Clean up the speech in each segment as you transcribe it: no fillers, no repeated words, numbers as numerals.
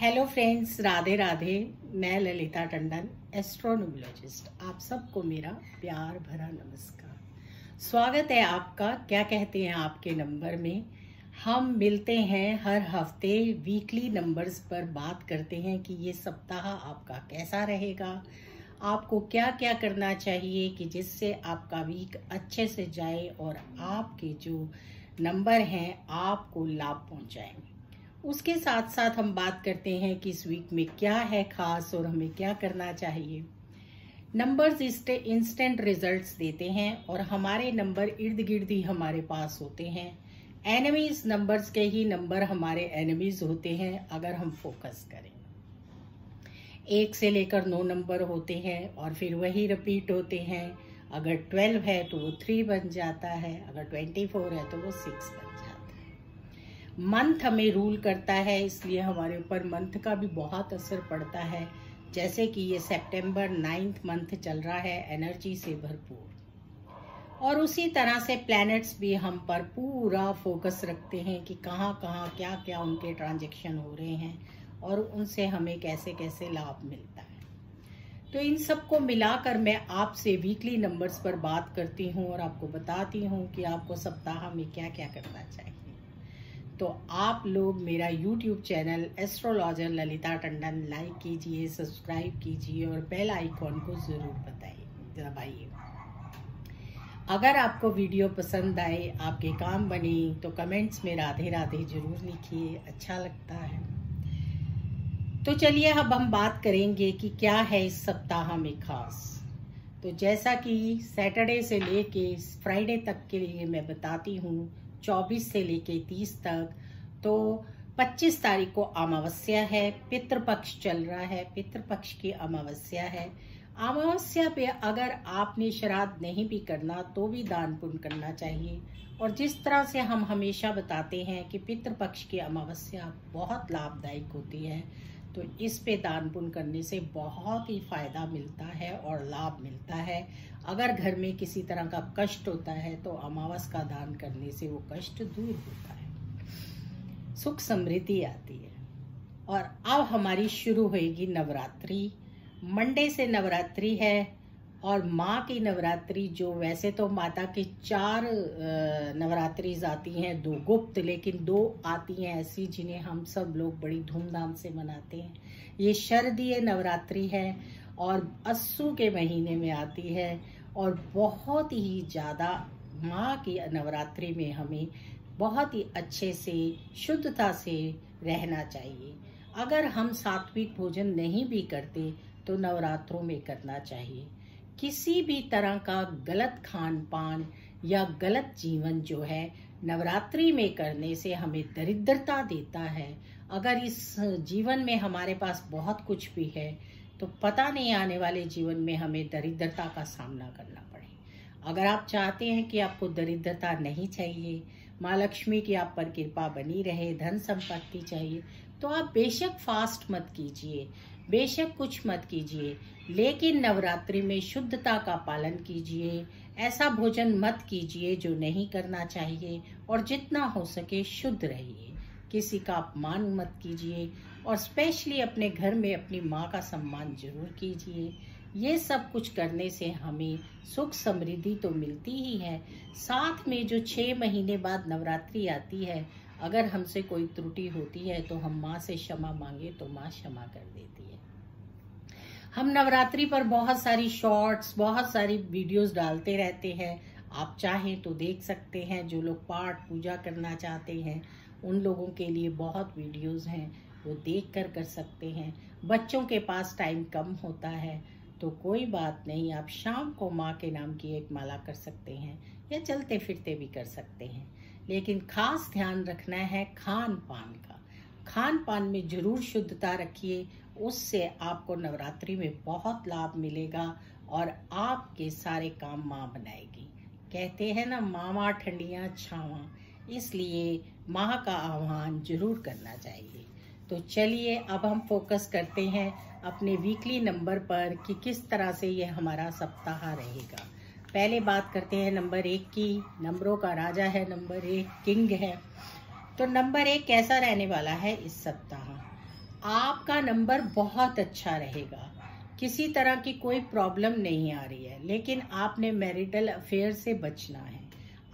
Hello friends, Radhe Radhe. मैं ललिता टंडन, एस्ट्रोनोमोलॉजिस्ट। आप सबको मेरा प्यार भरा नमस्कार। स्वागत है आपका क्या कहते हैं आपके नंबर में। हम मिलते हैं हर हफ्ते वीकली नंबर्स पर, बात करते हैं कि ये सप्ताह आपका कैसा रहेगा, आपको क्या क्या करना चाहिए कि जिससे आपका वीक अच्छे से जाए और आपके जो नंबर हैं आपको लाभ पहुंचाएं। उसके साथ साथ हम बात करते हैं कि इस वीक में क्या है खास और हमें क्या करना चाहिए। नंबर्स इंस्टेंट रिजल्ट्स देते हैं और हमारे नंबर इर्द गिर्द ही हमारे पास होते हैं। एनिमीज नंबर्स के ही नंबर हमारे एनिमीज होते हैं अगर हम फोकस करें। 1 से लेकर 9 नंबर होते हैं और फिर वही रिपीट होते हैं। अगर 12 है तो वो 3 बन जाता है, अगर 24 है तो वो 6 बन जाता है। मंथ हमें रूल करता है, इसलिए हमारे ऊपर मंथ का भी बहुत असर पड़ता है। जैसे कि ये सितंबर 9th मंथ चल रहा है, एनर्जी से भरपूर। और उसी तरह से प्लैनेट्स भी हम पर पूरा फोकस रखते हैं कि कहाँ कहाँ क्या क्या उनके ट्रांजैक्शन हो रहे हैं और उनसे हमें कैसे कैसे लाभ मिलता है। तो इन सबको मिलाकर मैं आपसे वीकली नंबर्स पर बात करती हूँ और आपको बताती हूँ कि आपको सप्ताह में क्या क्या करना चाहिए। तो आप लोग मेरा YouTube channel astrologer Lalita Tandon like कीजिए, सब्सक्राइब कीजिए और बेल आइकॉन को जरूर दबाइए। अगर आपको वीडियो पसंद आए, आपके काम बने, तो कमेंट्स में राधे राधे जरूर लिखिए, अच्छा लगता है। तो चलिए अब हम बात करेंगे कि क्या है इस सप्ताह में खास। तो जैसा कि सैटरडे से लेके फ्राइडे तक के लिए मैं बताती हूँ, 24 से लेके 30 तक। तो 25 तारीख को अमावस्या है, पितृपक्ष चल रहा है, पितृपक्ष की अमावस्या है। अमावस्या पे अगर आपने श्राद्ध नहीं भी करना तो भी दान पुण्य करना चाहिए। और जिस तरह से हम हमेशा बताते हैं कि पितृपक्ष की अमावस्या बहुत लाभदायक होती है, तो इस पे दान पुण्य करने से बहुत ही फायदा मिलता है और लाभ मिलता है। अगर घर में किसी तरह का कष्ट होता है तो अमावस का दान करने से वो कष्ट दूर होता है, सुख समृद्धि आती है। और अब हमारी शुरू होगी नवरात्रि। मंडे से नवरात्रि है और माँ की नवरात्रि, जो वैसे तो माता की 4 नवरात्रिज आती हैं, 2 गुप्त, लेकिन 2 आती हैं ऐसी जिन्हें हम सब लोग बड़ी धूमधाम से मनाते हैं। ये शारदीय नवरात्रि है और अस्सू के महीने में आती है और बहुत ही ज़्यादा माँ की नवरात्रि में हमें बहुत ही अच्छे से शुद्धता से रहना चाहिए। अगर हम सात्विक भोजन नहीं भी करते तो नवरात्रों में करना चाहिए। किसी भी तरह का गलत खान पान या गलत जीवन जो है नवरात्रि में करने से हमें दरिद्रता देता है। अगर इस जीवन में हमारे पास बहुत कुछ भी है तो पता नहीं आने वाले जीवन में हमें दरिद्रता का सामना करना पड़े। अगर आप चाहते हैं कि आपको दरिद्रता नहीं चाहिए, माँ लक्ष्मी की आप पर कृपा बनी रहे, धन संपत्ति चाहिए, तो आप बेशक फास्ट मत कीजिए, बेशक कुछ मत कीजिए, लेकिन नवरात्रि में शुद्धता का पालन कीजिए। ऐसा भोजन मत कीजिए जो नहीं करना चाहिए और जितना हो सके शुद्ध रहिए। किसी का अपमान मत कीजिए और स्पेशली अपने घर में अपनी माँ का सम्मान जरूर कीजिए। ये सब कुछ करने से हमें सुख समृद्धि तो मिलती ही है, साथ में जो 6 महीने बाद नवरात्रि आती है, अगर हमसे कोई त्रुटि होती है तो हम माँ से क्षमा मांगे तो माँ क्षमा कर देती है। हम नवरात्रि पर बहुत सारी शॉर्ट्स, बहुत सारी वीडियोस डालते रहते हैं, आप चाहें तो देख सकते हैं। जो लोग पाठ पूजा करना चाहते हैं उन लोगों के लिए बहुत वीडियोस हैं, वो देख कर सकते हैं। बच्चों के पास टाइम कम होता है तो कोई बात नहीं, आप शाम को माँ के नाम की एक माला कर सकते हैं या चलते फिरते भी कर सकते हैं। लेकिन खास ध्यान रखना है खान पान का। खान पान में जरूर शुद्धता रखिए, उससे आपको नवरात्रि में बहुत लाभ मिलेगा और आपके सारे काम माँ बनाएगी। कहते हैं ना, मामा ठंडियाँ छावा, इसलिए माँ का आह्वान जरूर करना चाहिए। तो चलिए अब हम फोकस करते हैं अपने वीकली नंबर पर कि किस तरह से ये हमारा सप्ताह रहेगा। पहले बात करते हैं नंबर 1 की। नंबरों का राजा है नंबर 1, किंग है। तो नंबर 1 कैसा रहने वाला है इस सप्ताह। आपका नंबर बहुत अच्छा रहेगा, किसी तरह की कोई प्रॉब्लम नहीं आ रही है, लेकिन आपने मैरिटल अफेयर से बचना है।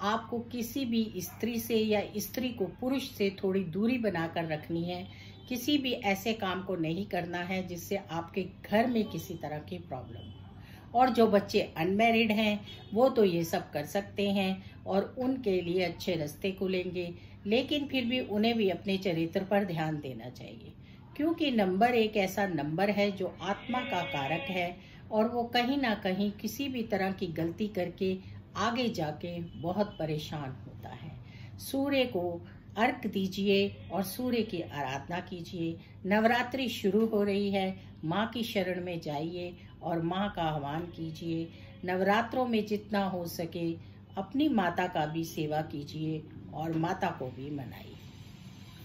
आपको किसी भी स्त्री से या स्त्री को पुरुष से थोड़ी दूरी बनाकर रखनी है। किसी भी ऐसे काम को नहीं करना है जिससे आपके घर में किसी तरह की प्रॉब्लम हो। और जो बच्चे अनमैरिड हैं वो तो ये सब कर सकते हैं और उनके लिए अच्छे रास्ते खुलेंगे, लेकिन फिर भी उन्हें भी अपने चरित्र पर ध्यान देना चाहिए, क्योंकि नंबर एक ऐसा नंबर है जो आत्मा का कारक है और वो कहीं ना कहीं किसी भी तरह की गलती करके आगे जाके बहुत परेशान होता है। सूर्य को अर्घ दीजिए और सूर्य की आराधना कीजिए। नवरात्रि शुरू हो रही है, माँ की शरण में जाइए और माँ का आह्वान कीजिए। नवरात्रों में जितना हो सके अपनी माता का भी सेवा कीजिए और माता को भी मनाइए।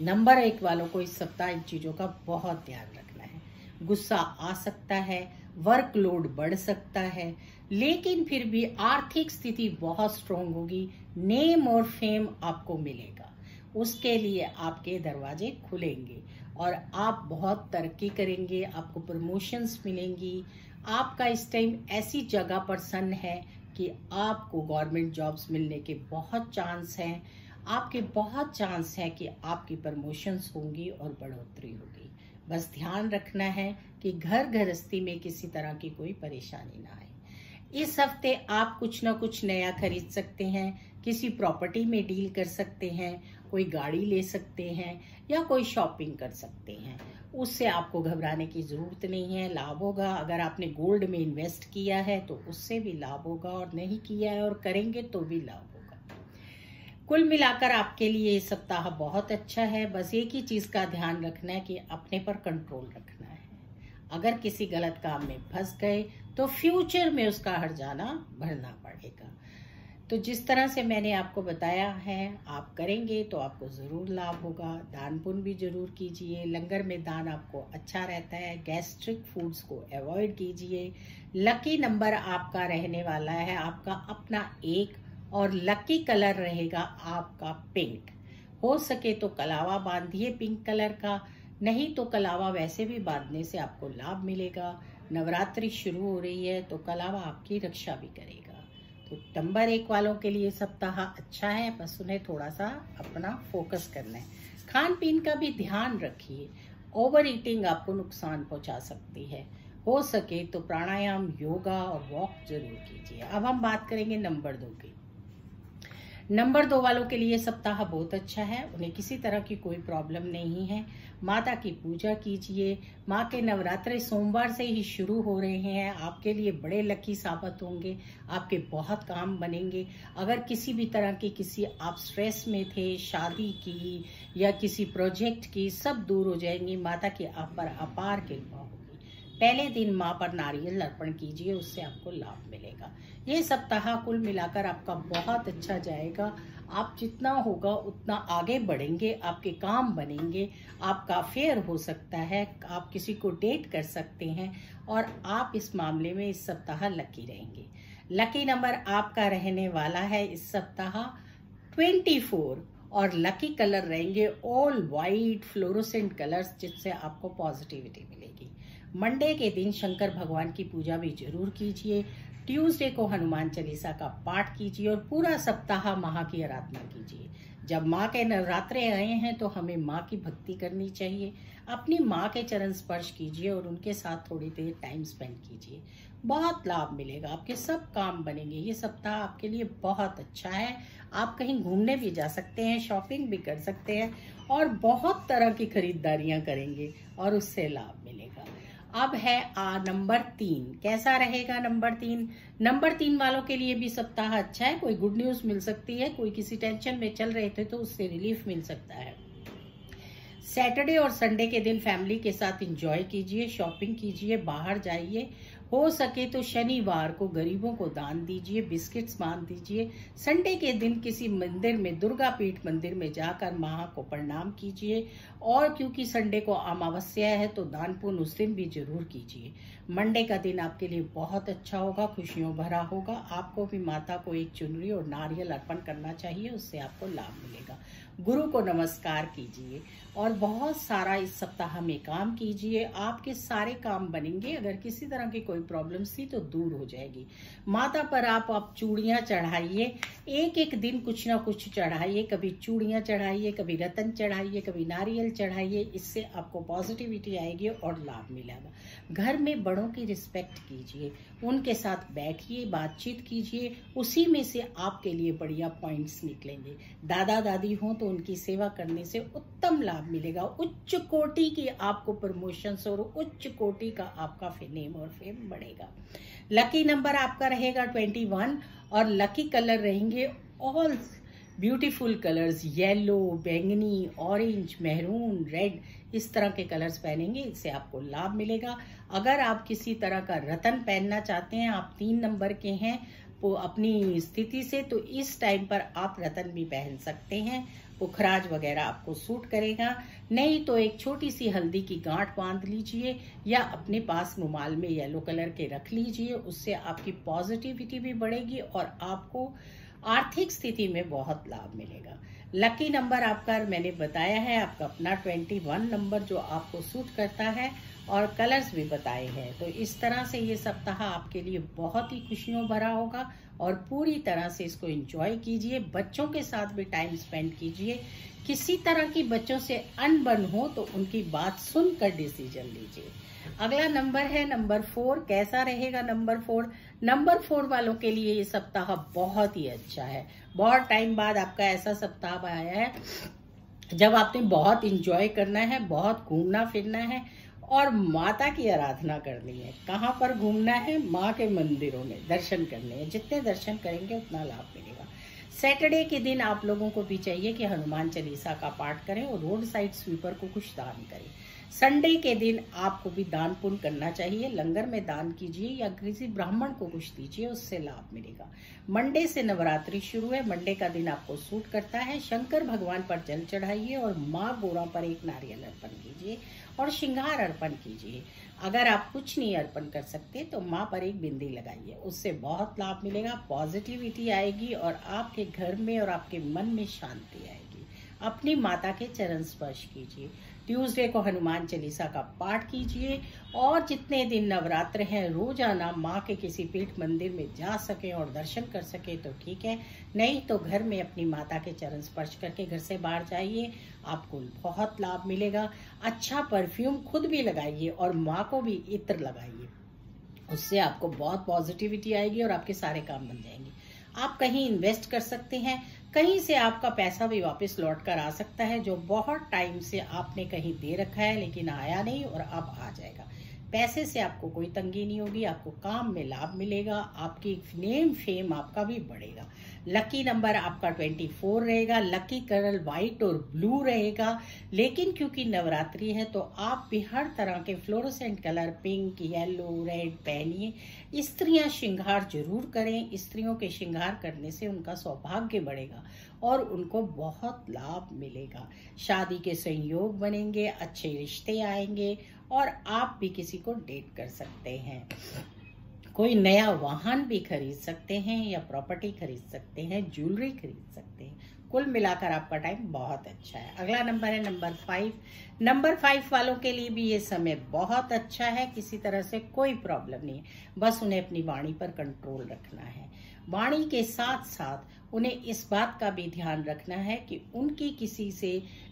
नंबर 1 वालों को इस सप्ताह इन चीज़ों का बहुत ध्यान रखना है। गुस्सा आ सकता है, वर्कलोड बढ़ सकता है, लेकिन फिर भी आर्थिक स्थिति बहुत स्ट्रोंग होगी। नेम और फेम आपको मिलेगा, उसके लिए आपके दरवाजे खुलेंगे और आप बहुत तरक्की करेंगे। आपको प्रमोशंस मिलेंगी। आपका इस टाइम ऐसी जगह पर सन है कि आपको गवर्नमेंट जॉब्स मिलने के बहुत चांस हैं। आपके बहुत चांस है कि आपकी प्रमोशंस होंगी और बढ़ोतरी होगी। बस ध्यान रखना है कि घर गृहस्थी में किसी तरह की कोई परेशानी ना आए। इस हफ्ते आप कुछ ना कुछ नया खरीद सकते हैं, किसी प्रॉपर्टी में डील कर सकते हैं, कोई गाड़ी ले सकते हैं या कोई शॉपिंग कर सकते हैं। उससे आपको घबराने की ज़रूरत नहीं है, लाभ होगा। अगर आपने गोल्ड में इन्वेस्ट किया है तो उससे भी लाभ होगा, और नहीं किया है और करेंगे तो भी लाभ होगा। कुल मिलाकर आपके लिए ये सप्ताह बहुत अच्छा है। बस एक ही चीज़ का ध्यान रखना है कि अपने पर कंट्रोल रखना है। अगर किसी गलत काम में फंस गए तो फ्यूचर में उसका हर्जाना भरना पड़ेगा। तो जिस तरह से मैंने आपको बताया है आप करेंगे तो आपको ज़रूर लाभ होगा। दान पुण्य भी ज़रूर कीजिए। लंगर में दान आपको अच्छा रहता है। गैस्ट्रिक फूड्स को अवॉइड कीजिए। लकी नंबर आपका रहने वाला है आपका अपना 1 और लकी कलर रहेगा आपका पिंक। हो सके तो कलावा बांधिए पिंक कलर का, नहीं तो कलावा वैसे भी बांधने से आपको लाभ मिलेगा। नवरात्रि शुरू हो रही है तो कलावा आपकी रक्षा भी करेगा। तो नंबर 1 वालों के लिए सप्ताह अच्छा है, बस उन्हें थोड़ा सा अपना फोकस करना है। खान पीन का भी ध्यान रखिए। ओवर ईटिंग आपको नुकसान पहुंचा सकती है। हो सके तो प्राणायाम, योगा और वॉक जरूर कीजिए। अब हम बात करेंगे नंबर 2 की। नंबर 2 वालों के लिए सप्ताह बहुत अच्छा है। उन्हें किसी तरह की कोई प्रॉब्लम नहीं है। माता की पूजा कीजिए। माँ के नवरात्रे सोमवार से ही शुरू हो रहे हैं। आपके लिए बड़े लकी साबित होंगे। आपके बहुत काम बनेंगे। अगर किसी भी तरह की आप स्ट्रेस में थे, शादी की या किसी प्रोजेक्ट की, सब दूर हो जाएंगी। माता की आप पर अपार कृपा होगी। पहले दिन माँ पर नारियल अर्पण कीजिए, उससे आपको लाभ मिलेगा। ये सप्ताह कुल मिलाकर आपका बहुत अच्छा जाएगा। आप जितना होगा उतना आगे बढ़ेंगे, आपके काम बनेंगे, आपका अफेयर हो सकता है, आप किसी को डेट कर सकते हैं और आप इस मामले में इस सप्ताह लकी रहेंगे। लकी नंबर आपका रहने वाला है इस सप्ताह 24 और लकी कलर रहेंगे ऑल वाइट फ्लोरोसेंट कलर्स, जिससे आपको पॉजिटिविटी मिलेगी। मंडे के दिन शंकर भगवान की पूजा भी जरूर कीजिए। ट्यूसडे को हनुमान चालीसा का पाठ कीजिए और पूरा सप्ताह माँ की आराधना कीजिए। जब माँ के नवरात्रे आए हैं तो हमें माँ की भक्ति करनी चाहिए। अपनी माँ के चरण स्पर्श कीजिए और उनके साथ थोड़ी देर टाइम स्पेंड कीजिए। बहुत लाभ मिलेगा, आपके सब काम बनेंगे। ये सप्ताह आपके लिए बहुत अच्छा है। आप कहीं घूमने भी जा सकते हैं, शॉपिंग भी कर सकते हैं और बहुत तरह की खरीदारियां करेंगे और उससे लाभ मिलेगा। अब है नंबर 3। कैसा रहेगा नंबर 3? नंबर 3 वालों के लिए भी सप्ताह अच्छा है। कोई गुड न्यूज मिल सकती है। कोई किसी टेंशन में चल रहे थे तो उससे रिलीफ मिल सकता है। सैटरडे और संडे के दिन फैमिली के साथ एंजॉय कीजिए, शॉपिंग कीजिए, बाहर जाइए। हो सके तो शनिवार को गरीबों को दान दीजिए, बिस्किट्स बांट दीजिए। संडे के दिन किसी मंदिर में, दुर्गा पीठ मंदिर में जाकर माँ को प्रणाम कीजिए। और क्योंकि संडे को अमावस्या है तो दान पुण्य उस दिन भी जरूर कीजिए। मंडे का दिन आपके लिए बहुत अच्छा होगा, खुशियों भरा होगा। आपको भी माता को एक चुनरी और नारियल अर्पण करना चाहिए, उससे आपको लाभ मिलेगा। गुरु को नमस्कार कीजिए और बहुत सारा इस सप्ताह में काम कीजिए। आपके सारे काम बनेंगे। अगर किसी तरह की कोई प्रॉब्लम्स थी तो दूर हो जाएगी। माता पर आप चूड़ियाँ चढ़ाइए, एक एक दिन कुछ ना कुछ चढ़ाइए। कभी चूड़ियाँ चढ़ाइए, कभी रतन चढ़ाइए, कभी नारियल चढ़ाइए। इससे आपको पॉजिटिविटी आएगी और लाभ मिलेगा। घर में बड़ों की रिस्पेक्ट कीजिए, उनके साथ बैठिए, बातचीत कीजिए, उसी में से आपके लिए बढ़िया पॉइंट्स निकलेंगे। दादा दादी हों तो उनकी सेवा करने से उत्तम लाभ मिलेगा। उच्च कोटि की आपको प्रमोशंस और उच्च कोटि का आपका नेम और फेम बढ़ेगा। लकी नंबर आपका रहेगा 21 और लकी कलर रहेंगे ऑल ब्यूटीफुल कलर्स, येलो, बैंगनी, ऑरेंज, मैरून, रेड। इस तरह के कलर्स पहनेंगे, इससे आपको लाभ मिलेगा। अगर आप किसी तरह का रतन पहनना चाहते हैं, आप 3 नंबर के हैं वो अपनी स्थिति से, तो इस टाइम पर आप रतन भी पहन सकते हैं। पुखराज वगैरह आपको सूट करेगा। नहीं तो एक छोटी सी हल्दी की गांठ बांध लीजिए या अपने पास रुमाल में येलो कलर के रख लीजिए। उससे आपकी पॉजिटिविटी भी बढ़ेगी और आपको आर्थिक स्थिति में बहुत लाभ मिलेगा। लकी नंबर आपका मैंने बताया है, आपका अपना 21 नंबर जो आपको सूट करता है और कलर्स भी बताए हैं। तो इस तरह से ये सप्ताह आपके लिए बहुत ही खुशियों भरा होगा और पूरी तरह से इसको एंजॉय कीजिए। बच्चों के साथ भी टाइम स्पेंड कीजिए। किसी तरह की बच्चों से अनबन हो तो उनकी बात सुनकर डिसीजन लीजिए। अगला नंबर है नंबर 4। कैसा रहेगा नंबर 4? नंबर 4 वालों के लिए ये सप्ताह बहुत ही अच्छा है। बहुत टाइम बाद आपका ऐसा सप्ताह आया है जब आपने बहुत इंजॉय करना है, बहुत घूमना फिरना है और माता की आराधना करनी है। कहाँ पर घूमना है? माँ के मंदिरों में दर्शन करने हैं। जितने दर्शन करेंगे उतना लाभ मिलेगा। सैटरडे के दिन आप लोगों को भी चाहिए कि हनुमान चालीसा का पाठ करें और रोड साइड स्वीपर को कुछ दान करें। संडे के दिन आपको भी दान पुण्य करना चाहिए। लंगर में दान कीजिए या किसी ब्राह्मण को कुछ दीजिए, उससे लाभ मिलेगा। मंडे से नवरात्रि शुरू है। मंडे का दिन आपको सूट करता है। शंकर भगवान पर जल चढ़ाइए और माँ गोरा पर एक नारियल अर्पण कीजिए और श्रृंगार अर्पण कीजिए। अगर आप कुछ नहीं अर्पण कर सकते तो माँ पर एक बिंदी लगाइए, उससे बहुत लाभ मिलेगा। पॉजिटिविटी आएगी और आपके घर में और आपके मन में शांति आएगी। अपनी माता के चरण स्पर्श कीजिए। ट्यूसडे को हनुमान चालीसा का पाठ कीजिए और जितने दिन नवरात्र हैं रोजाना माँ के किसी पीठ मंदिर में जा सके और दर्शन कर सके तो ठीक है, नहीं तो घर में अपनी माता के चरण स्पर्श करके घर से बाहर जाइए, आपको बहुत लाभ मिलेगा। अच्छा परफ्यूम खुद भी लगाइए और माँ को भी इत्र लगाइए, उससे आपको बहुत पॉजिटिविटी आएगी और आपके सारे काम बन जाएंगे। आप कहीं इन्वेस्ट कर सकते हैं, कहीं से आपका पैसा भी वापस लौट कर आ सकता है जो बहुत टाइम से आपने कहीं दे रखा है लेकिन आया नहीं और अब आ जाएगा। पैसे से आपको कोई तंगी नहीं होगी, आपको काम में लाभ मिलेगा, आपकी नेम फेम आपका भी बढ़ेगा। लकी नंबर आपका 24 रहेगा। लकी कलर व्हाइट और ब्लू रहेगा। लेकिन क्योंकि नवरात्रि है तो आप भी हर तरह के fluorescent colour pink, yellow, red पहनिए। स्त्रियां श्रृंगार जरूर करें। स्त्रियों के श्रृंगार करने से उनका सौभाग्य बढ़ेगा और उनको बहुत लाभ मिलेगा। शादी के संयोग बनेंगे, अच्छे रिश्ते आएंगे और आप भी किसी को डेट कर सकते हैं। कोई नया वाहन भी खरीद सकते हैं या प्रॉपर्टी खरीद सकते हैं, ज्वेलरी खरीद सकते हैं। कुल मिलाकर आपका टाइम बहुत अच्छा है। अगला नंबर है नंबर 5। नंबर 5 वालों के लिए भी ये समय बहुत अच्छा है। किसी तरह से कोई प्रॉब्लम नहीं है, बस उन्हें अपनी वाणी पर कंट्रोल रखना है। वाणी के साथ साथ उन्हें इस बात का भी ध्यान रखना है कि उनकी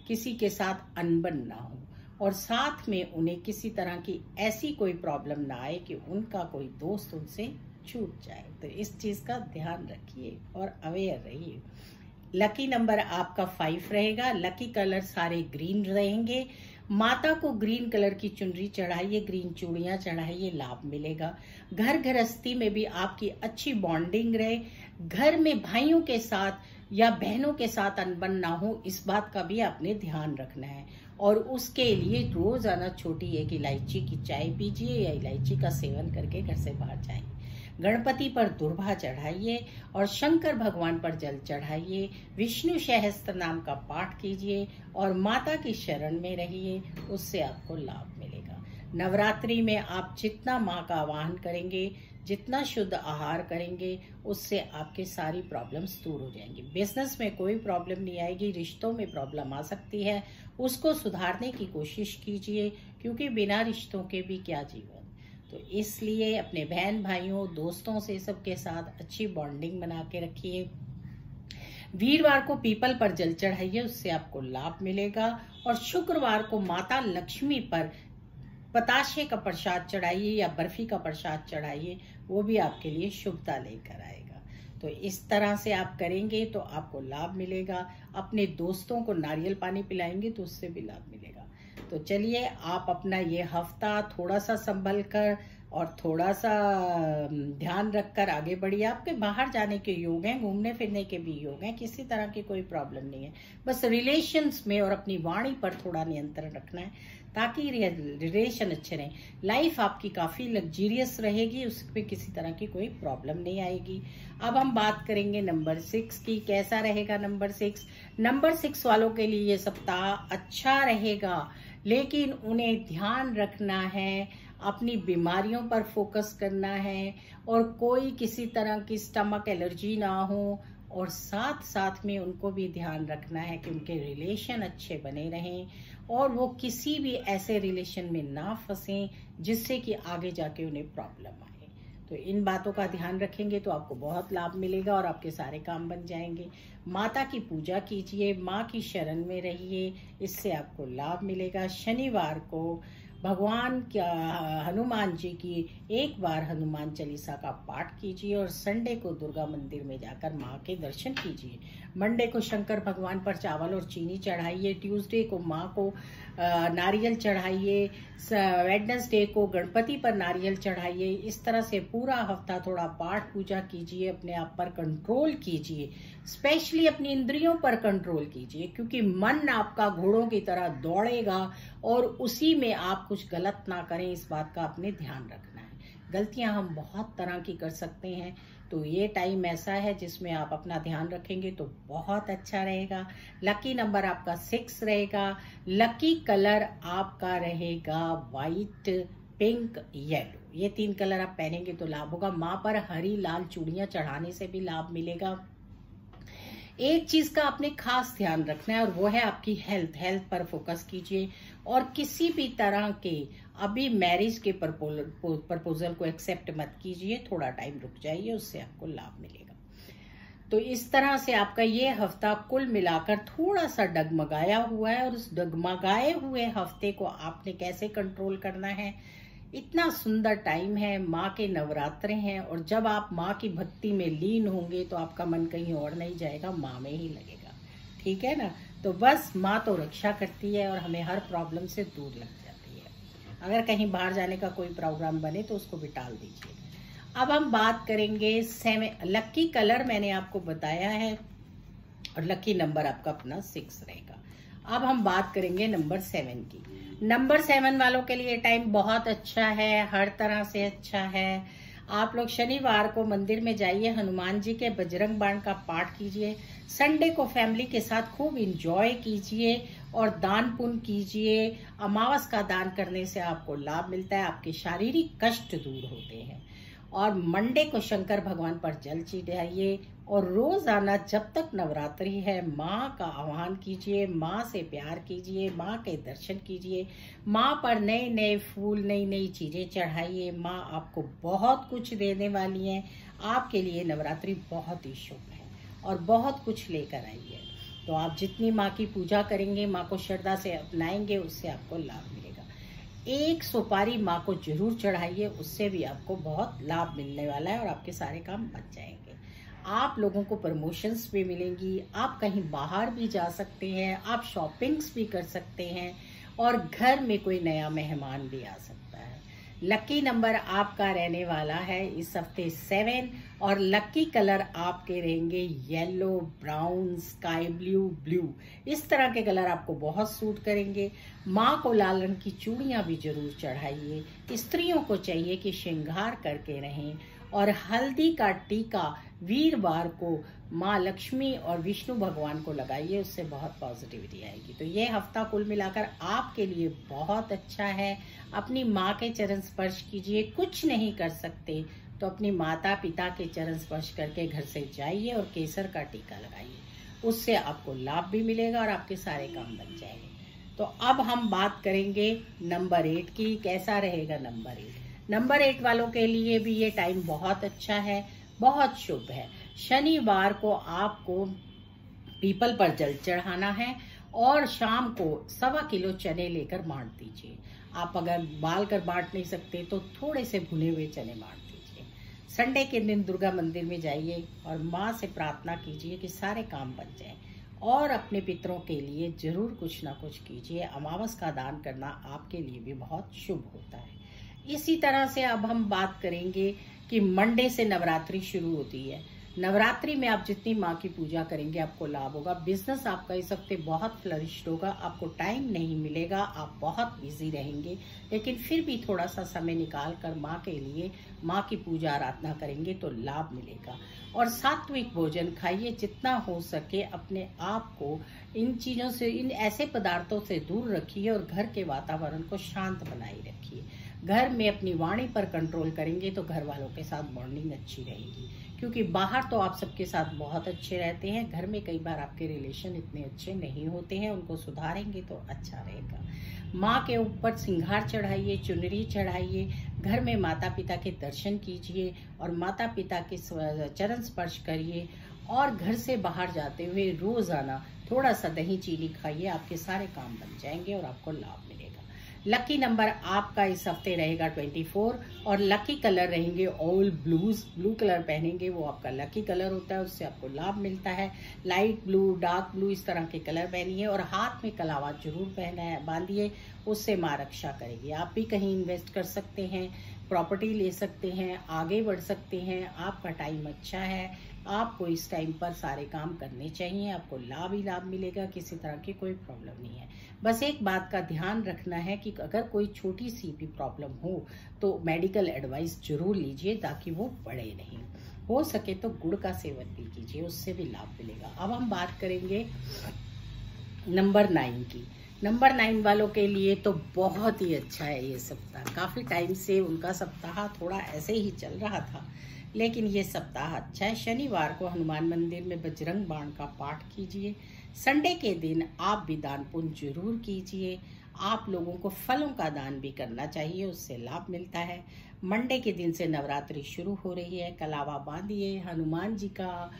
किसी के साथ अनबन ना हो और साथ में उन्हें किसी तरह की ऐसी कोई प्रॉब्लम ना आए कि उनका कोई दोस्त उनसे छूट जाए। तो इस चीज का ध्यान रखिए और अवेयर रहिए। लकी नंबर आपका 5 रहेगा। लकी कलर सारे ग्रीन रहेंगे। माता को ग्रीन कलर की चुनरी चढ़ाइए, ग्रीन चूड़ियां चढ़ाइए, लाभ मिलेगा। घर गृहस्थी में भी आपकी अच्छी बॉन्डिंग रहे। घर में भाइयों के साथ या बहनों के साथ अनबन ना हो, इस बात का भी आपने ध्यान रखना है और उसके लिए रोजाना छोटी एक इलायची की चाय पीजिए या इलायची का सेवन करके घर से बाहर जाइए। गणपति पर दुर्भा चढ़ाइए और शंकर भगवान पर जल चढ़ाइए। विष्णु सहस्त्र नाम का पाठ कीजिए और माता की शरण में रहिए, उससे आपको लाभ मिलेगा। नवरात्रि में आप जितना माँ का आवाहन करेंगे, जितना शुद्ध आहार करेंगे उससे आपके सारी प्रॉब्लम्स दूर हो जाएंगी। बिजनेस में कोई प्रॉब्लम नहीं आएगी, रिश्तों में प्रॉब्लम आ सकती है, उसको सुधारने की कोशिश कीजिए, क्योंकि बिना रिश्तों के भी क्या जीवन। तो इसलिए अपने बहन भाइयों दोस्तों से सबके साथ अच्छी बॉन्डिंग बना के रखिए। वीरवार को पीपल पर जल चढ़ाइए, उससे आपको लाभ मिलेगा। और शुक्रवार को माता लक्ष्मी पर बताशे का प्रसाद चढ़ाइए या बर्फी का प्रसाद चढ़ाइए, वो भी आपके लिए शुभता लेकर आएगा। तो इस तरह से आप करेंगे तो आपको लाभ मिलेगा। अपने दोस्तों को नारियल पानी पिलाएंगे तो उससे भी लाभ मिलेगा। तो चलिए आप अपना ये हफ्ता थोड़ा सा संभल कर और थोड़ा सा ध्यान रखकर आगे बढ़िए। आपके बाहर जाने के योग हैं, घूमने फिरने के भी योग हैं, किसी तरह की कोई प्रॉब्लम नहीं है। बस रिलेशंस में और अपनी वाणी पर थोड़ा नियंत्रण रखना है ताकि रिलेशन अच्छे रहें। लाइफ आपकी काफी लग्जरियस रहेगी, उसमें किसी तरह की कोई प्रॉब्लम नहीं आएगी। अब हम बात करेंगे नंबर 6 की। कैसा रहेगा नंबर 6? नंबर 6 वालों के लिए ये सप्ताह अच्छा रहेगा, लेकिन उन्हें ध्यान रखना है, अपनी बीमारियों पर फोकस करना है और कोई किसी तरह की स्टमक एलर्जी ना हो। और साथ साथ में उनको भी ध्यान रखना है कि उनके रिलेशन अच्छे बने रहें और वो किसी भी ऐसे रिलेशन में ना फंसें जिससे कि आगे जाके उन्हें प्रॉब्लम आए। तो इन बातों का ध्यान रखेंगे तो आपको बहुत लाभ मिलेगा और आपके सारे काम बन जाएंगे। माता की पूजा कीजिए, माँ की शरण में रहिए, इससे आपको लाभ मिलेगा। शनिवार को भगवान क्या हनुमान जी की एक बार हनुमान चालीसा का पाठ कीजिए और संडे को दुर्गा मंदिर में जाकर माँ के दर्शन कीजिए। मंडे को शंकर भगवान पर चावल और चीनी चढ़ाइए। ट्यूसडे को माँ को नारियल चढ़ाइए। वेडनेसडे को गणपति पर नारियल चढ़ाइए। इस तरह से पूरा हफ्ता थोड़ा पाठ पूजा कीजिए, अपने आप पर कंट्रोल कीजिए, स्पेशली अपनी इंद्रियों पर कंट्रोल कीजिए, क्योंकि मन आपका घोड़ों की तरह दौड़ेगा और उसी में आप कुछ गलत ना करें, इस बात का आपने ध्यान रखना है। गलतियां हम बहुत तरह की कर सकते हैं, तो ये टाइम ऐसा है जिसमें आप अपना ध्यान रखेंगे तो बहुत अच्छा रहेगा। लकी नंबर आपका 6 रहेगा। लकी कलर आपका रहेगा व्हाइट, पिंक, येलो। ये 3 कलर आप पहनेंगे तो लाभ होगा। माँ पर हरी लाल चूड़ियां चढ़ाने से भी लाभ मिलेगा। एक चीज का आपने खास ध्यान रखना है और वो है आपकी हेल्थ पर फोकस कीजिए और किसी भी तरह के अभी मैरिज के प्रपोजल को एक्सेप्ट मत कीजिए, थोड़ा टाइम रुक जाइए, उससे आपको लाभ मिलेगा। तो इस तरह से आपका ये हफ्ता कुल मिलाकर थोड़ा सा डगमगाया हुआ है और उस डगमगाए हुए हफ्ते को आपने कैसे कंट्रोल करना है। इतना सुंदर टाइम है, माँ के नवरात्रे हैं और जब आप माँ की भक्ति में लीन होंगे तो आपका मन कहीं और नहीं जाएगा, माँ में ही लगेगा। ठीक है ना? तो बस माँ तो रक्षा करती है और हमें हर प्रॉब्लम से दूर लग जाती है। अगर कहीं बाहर जाने का कोई प्रोग्राम बने तो उसको भी टाल दीजिए। अब हम बात करेंगे 7। लकी कलर मैंने आपको बताया है और लकी नंबर आपका अपना 6 रहेगा। अब हम बात करेंगे नंबर 7 की। नंबर 7 वालों के लिए टाइम बहुत अच्छा है, हर तरह से अच्छा है। आप लोग शनिवार को मंदिर में जाइए, हनुमान जी के बजरंग बाण का पाठ कीजिए। संडे को फैमिली के साथ खूब इंजॉय कीजिए और दान पुण्य कीजिए। अमावस का दान करने से आपको लाभ मिलता है, आपके शारीरिक कष्ट दूर होते हैं। और मंडे को शंकर भगवान पर जल चढ़ाइए और रोजाना जब तक नवरात्रि है माँ का आह्वान कीजिए, माँ से प्यार कीजिए, माँ के दर्शन कीजिए, माँ पर नए नए फूल, नई नई चीजें चढ़ाइए। माँ आपको बहुत कुछ देने वाली हैं। आपके लिए नवरात्रि बहुत ही शुभ है और बहुत कुछ लेकर आई है। तो आप जितनी माँ की पूजा करेंगे, माँ को श्रद्धा से अपनाएंगे, उससे आपको लाभ मिलेगा। एक सुपारी माँ को जरूर चढ़ाइए, उससे भी आपको बहुत लाभ मिलने वाला है और आपके सारे काम बच जाएंगे। आप लोगों को प्रमोशंस भी मिलेंगी, आप कहीं बाहर भी जा सकते हैं, आप शॉपिंग्स भी कर सकते हैं और घर में कोई नया मेहमान भी आ सकता है। लकी नंबर आपका रहने वाला है इस हफ्ते 7 और लकी कलर आपके रहेंगे yellow, brown, sky blue, blue. इस तरह के कलर आपको बहुत सूट करेंगे। माँ को लाल रंग की चूड़ियां भी जरूर चढ़ाइए। स्त्रियों को चाहिए कि श्रृंगार करके रहें और हल्दी का टीका वीरवार को माँ लक्ष्मी और विष्णु भगवान को लगाइए, उससे बहुत पॉजिटिविटी आएगी। तो ये हफ्ता कुल मिलाकर आपके लिए बहुत अच्छा है। अपनी माँ के चरण स्पर्श कीजिए, कुछ नहीं कर सकते तो अपनी माता पिता के चरण स्पर्श करके घर से जाइए और केसर का टीका लगाइए। उससे आपको लाभ भी मिलेगा और आपके सारे काम बन जाएंगे। तो अब हम बात करेंगे नंबर 8 की। कैसा रहेगा नंबर 8? नंबर 8 वालों के लिए भी ये टाइम बहुत अच्छा है, बहुत शुभ है। शनिवार को आपको पीपल पर जल चढ़ाना है और शाम को 1.25 किलो चने लेकर बांट दीजिए। आप अगर बाल कर बांट नहीं सकते तो थोड़े से भुने हुए चने बांट दीजिए। संडे के दिन दुर्गा मंदिर में जाइए और माँ से प्रार्थना कीजिए कि सारे काम बन जाए और अपने पितरों के लिए जरूर कुछ ना कुछ कीजिए। अमावस का दान करना आपके लिए भी बहुत शुभ होता है। इसी तरह से अब हम बात करेंगे कि मंडे से नवरात्रि शुरू होती है। नवरात्रि में आप जितनी माँ की पूजा करेंगे आपको लाभ होगा। बिजनेस आपका इस हफ्ते बहुत फ्लरिश्ड होगा। आपको टाइम नहीं मिलेगा, आप बहुत बिजी रहेंगे, लेकिन फिर भी थोड़ा सा समय निकाल कर माँ के लिए माँ की पूजा आराधना करेंगे तो लाभ मिलेगा। और सात्विक भोजन खाइए, जितना हो सके अपने आप को इन चीजों से, इन ऐसे पदार्थों से दूर रखिए और घर के वातावरण को शांत बनाए रखिए। घर में अपनी वाणी पर कंट्रोल करेंगे तो घर वालों के साथ बॉन्डिंग अच्छी रहेगी, क्योंकि बाहर तो आप सबके साथ बहुत अच्छे रहते हैं, घर में कई बार आपके रिलेशन इतने अच्छे नहीं होते हैं। उनको सुधारेंगे तो अच्छा रहेगा। माँ के ऊपर सिंगार चढ़ाइए, चुनरी चढ़ाइए, घर में माता पिता के दर्शन कीजिए और माता पिता के चरण स्पर्श करिए। और घर से बाहर जाते हुए रोजाना थोड़ा सा दही चीनी खाइए, आपके सारे काम बन जाएंगे और आपको लाभ मिलेगा। लकी नंबर आपका इस हफ्ते रहेगा 24 और लकी कलर रहेंगे ऑल ब्लूज। ब्लू कलर पहनेंगे वो आपका लकी कलर होता है, उससे आपको लाभ मिलता है। लाइट ब्लू, डार्क ब्लू, इस तरह के कलर पहनिए और हाथ में कलावा जरूर पहना है, बांधिए, उससे माँ रक्षा करेगी। आप भी कहीं इन्वेस्ट कर सकते हैं, प्रॉपर्टी ले सकते हैं, आगे बढ़ सकते हैं। आपका टाइम अच्छा है, आपको इस टाइम पर सारे काम करने चाहिए, आपको लाभ ही लाभ मिलेगा, किसी तरह की कोई प्रॉब्लम नहीं है। बस एक बात का ध्यान रखना है कि अगर कोई छोटी सी भी प्रॉब्लम हो तो मेडिकल एडवाइस जरूर लीजिए ताकि वो बढ़े नहीं। हो सके तो गुड़ का सेवन भी कीजिए, उससे भी लाभ मिलेगा। अब हम बात करेंगे नंबर 9 की। नंबर 9 वालों के लिए तो बहुत ही अच्छा है ये सप्ताह। काफी टाइम से उनका सप्ताह थोड़ा ऐसे ही चल रहा था, लेकिन ये सप्ताह अच्छा है। शनिवार को हनुमान मंदिर में बजरंग बाण का पाठ कीजिए। संडे के दिन आप भी दान पुण्य जरूर कीजिए। आप लोगों को फलों का दान भी करना चाहिए, उससे लाभ मिलता है। मंडे के दिन से नवरात्रि शुरू हो रही है। कलावा बांधिए, हनुमान जी का,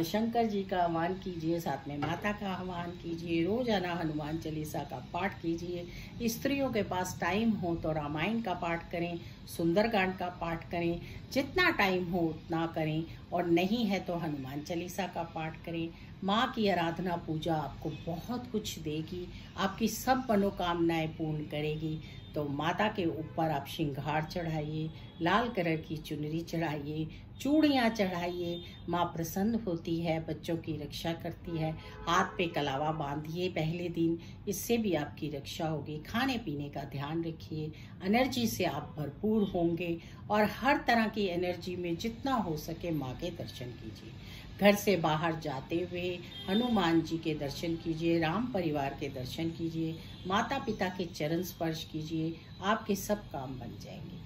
शंकर जी का आह्वान कीजिए, साथ में माता का आह्वान कीजिए। रोजाना हनुमान चालीसा का पाठ कीजिए। स्त्रियों के पास टाइम हो तो रामायण का पाठ करें, सुंदरकांड का पाठ करें, जितना टाइम हो उतना करें, और नहीं है तो हनुमान चालीसा का पाठ करें। माँ की आराधना पूजा आपको बहुत कुछ देगी, आपकी सब मनोकामनाएं पूर्ण करेगी। तो माता के ऊपर आप श्रृंगार चढ़ाइए, लाल कलर की चुनरी चढ़ाइए, चूड़ियाँ चढ़ाइए। माँ प्रसन्न होती है, बच्चों की रक्षा करती है। हाथ पे कलावा बांधिए पहले दिन, इससे भी आपकी रक्षा होगी। खाने पीने का ध्यान रखिए, एनर्जी से आप भरपूर होंगे और हर तरह की एनर्जी में जितना हो सके माँ के दर्शन कीजिए। घर से बाहर जाते हुए हनुमान जी के दर्शन कीजिए, राम परिवार के दर्शन कीजिए, माता पिता के चरण स्पर्श कीजिए, आपके सब काम बन जाएंगे।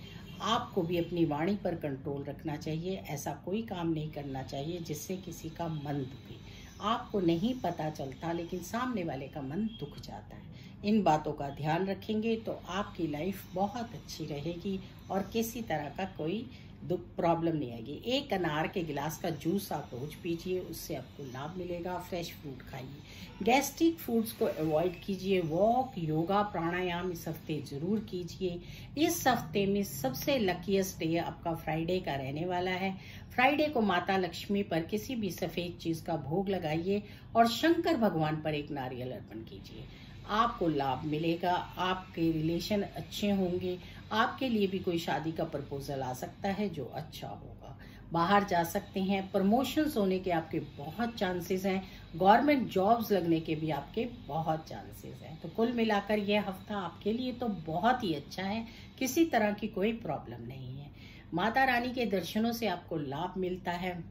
आपको भी अपनी वाणी पर कंट्रोल रखना चाहिए। ऐसा कोई काम नहीं करना चाहिए जिससे किसी का मन दुखे। आपको नहीं पता चलता लेकिन सामने वाले का मन दुख जाता है। इन बातों का ध्यान रखेंगे तो आपकी लाइफ बहुत अच्छी रहेगी और किसी तरह का कोई दुख प्रॉब्लम नहीं आएगी। एक अनार के गिलास का जूस आप रोज पीजिए, उससे आपको लाभ मिलेगा। फ्रेश फ्रूट खाइए। गैस्ट्रिक फूड्स को अवॉइड कीजिए। वॉक, योगा, प्राणायाम इस हफ्ते जरूर कीजिए। इस हफ्ते में सबसे लकीएस्ट डे आपका फ्राइडे का रहने वाला है। फ्राइडे को माता लक्ष्मी पर किसी भी सफेद चीज का भोग लगाइए और शंकर भगवान पर एक नारियल अर्पण कीजिए। आपको लाभ मिलेगा, आपके रिलेशन अच्छे होंगे। आपके लिए भी कोई शादी का प्रपोजल आ सकता है जो अच्छा होगा। बाहर जा सकते हैं, प्रमोशंस होने के आपके बहुत चांसेस हैं। गवर्नमेंट जॉब्स लगने के भी आपके बहुत चांसेस हैं। तो कुल मिलाकर यह हफ्ता आपके लिए तो बहुत ही अच्छा है, किसी तरह की कोई प्रॉब्लम नहीं है। माता रानी के दर्शनों से आपको लाभ मिलता है।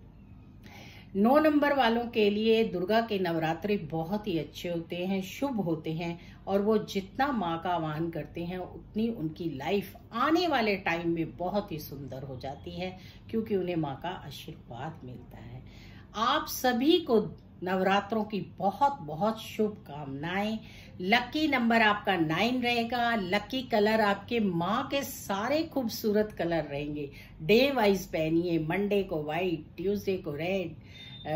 9 नंबर वालों के लिए दुर्गा के नवरात्रि बहुत ही अच्छे होते हैं, शुभ होते हैं, और वो जितना माँ का आह्वान करते हैं उतनी उनकी लाइफ आने वाले टाइम में बहुत ही सुंदर हो जाती है, क्योंकि उन्हें माँ का आशीर्वाद मिलता है। आप सभी को नवरात्रों की बहुत बहुत शुभकामनाएं। लकी नंबर आपका 9 रहेगा। लकी कलर आपके माँ के सारे खूबसूरत कलर रहेंगे। डे वाइज पहनिए। मंडे को व्हाइट, ट्यूसडे को रेड,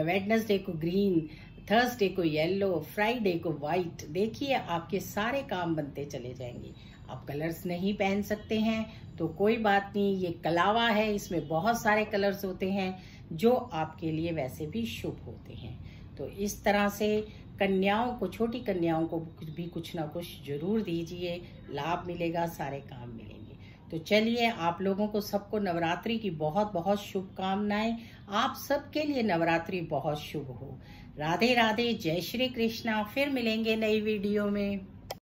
वेडनेसडे को ग्रीन, थर्सडे को येलो, फ्राइडे को व्हाइट। देखिए आपके सारे काम बनते चले जाएंगे। आप कलर्स नहीं पहन सकते हैं तो कोई बात नहीं, ये कलावा है, इसमें बहुत सारे कलर्स होते हैं जो आपके लिए वैसे भी शुभ होते हैं। तो इस तरह से कन्याओं को, छोटी कन्याओं को भी कुछ ना कुछ जरूर दीजिए, लाभ मिलेगा, सारे काम मिलेंगे। तो चलिए, आप लोगों को सबको नवरात्रि की बहुत बहुत शुभकामनाएं। आप सबके लिए नवरात्रि बहुत शुभ हो। राधे राधे, जय श्री कृष्णा। फिर मिलेंगे नई वीडियो में।